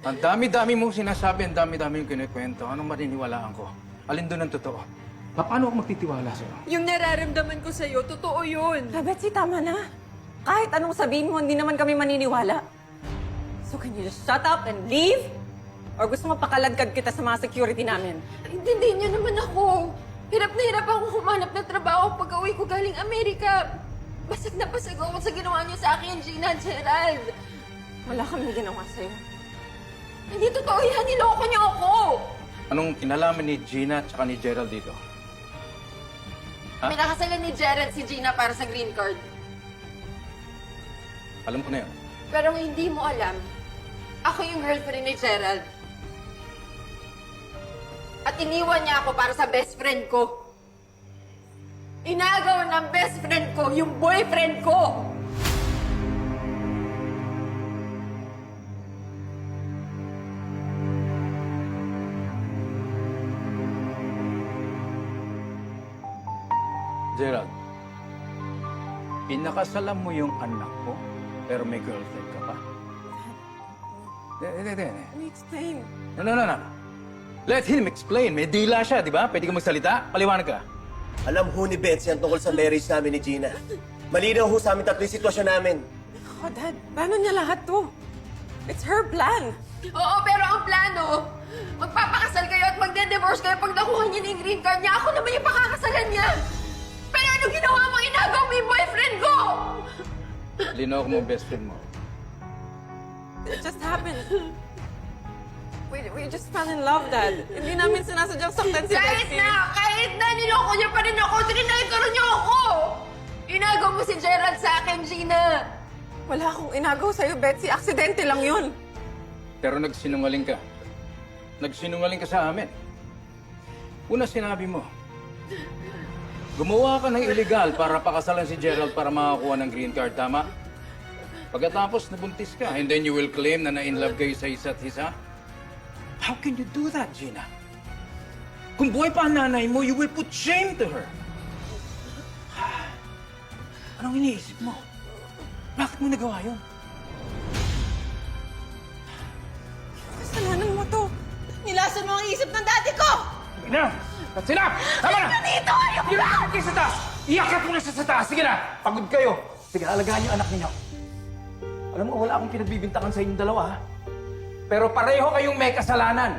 Ang dami-dami mong sinasabi, ang dami-dami yung kinikwento. Anong maniniwalaan ko? Alin doon ang totoo? Paano ako magtitiwala sa'yo? Yung nararamdaman ko sa'yo, totoo yun. Betsy, tama na. Kahit anong sabihin mo, hindi naman kami maniniwala. So can you just shut up and leave? Or gusto mo pakaladkad kita sa mga security namin? Intindihin niyo naman ako. Hirap na hirap akong humanap ng trabaho pag-uwi ko galing Amerika. Basag na basag ako sa ginawa niyo sa akin, Gina at Gerald. Wala kami ginawa sa'yo. Hindi totoo yan. Niloko niyo ako. Anong kinalaman ni Gina at ni Gerald dito? Ha? Pinakasalan ni Gerald si Gina para sa green card. Alam ko na yun. Pero hindi mo alam, ako yung girlfriend ni Gerald. At iniwan niya ako para sa best friend ko. Inagaw ng best friend ko yung boyfriend ko! Gerald, pinakasalan mo yung anak ko, pero may girlfriend ka pa. Hindi. Let me explain. No. Let him explain. May dila siya, di ba? Pwede ka magsalita? Paliwanag ka. Alam ho ni Betsy ang tungkol sa marriage namin ni Gina. Malinaw ho sa amin tatlo yung sitwasyon namin. Oh, Dad, paano niya lahat to? It's her plan. Oo, pero ang plano, magpapakasal kayo at magde-divorce kayo pag nakuha niya yung green card niya. Ako naman yung pakakasalan niya. Pero ano ginawa mo? Inagaw mo yung boyfriend ko! Linaw ko mo ang best friend mo. It just happened. We just fell in love, Dad. Hindi namin sinasadyang saktan si Betsy. Kahit na niloko niya pa rin ako, trinaytoro niyo ako! Inagaw mo si Gerald sa akin, Gina! Wala akong inagaw sa'yo, Betsy. Aksidente lang yun. Pero nagsinungaling ka. Nagsinungaling ka sa amin. Una sinabi mo, gumawa ka ng illegal para pakasalan si Gerald para makakuha ng green card, tama? Pagkatapos nabuntis ka, and then you will claim na na-in-love kayo sa isa't isa? How can you do that, Gina? Kung buhay pa ang nanay mo, you will put shame to her. Anong iniisip mo? Bakit mo nagawa yun? Kasalanan mo to. Nilasan mo ang isip ng daddy ko! Sige na! That's enough! Tama na! Dito! Ayoko na! Iakit kayo sa taas! Iakit mo na siya sa taas! Sige na! Pagod kayo! Sige, alagaan niyo anak ninyo. Alam mo, wala akong pinagbibintangan sa inyong dalawa, ha? Pero pareho kayong may kasalanan.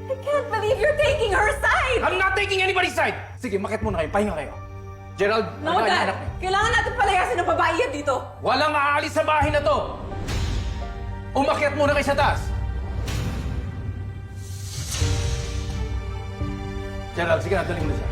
I can't believe you're taking her side! I'm not taking anybody's side! Sige, makit muna kayo. Pahinga kayo. Gerald, No, alagaan niyo Dad! anak niyo. Kailangan natin palayasin ng babae yan dito! Walang aalis sa bahay na to! Umakyat muna kayo sa taas! Gerald, sige na, dali mo na siya.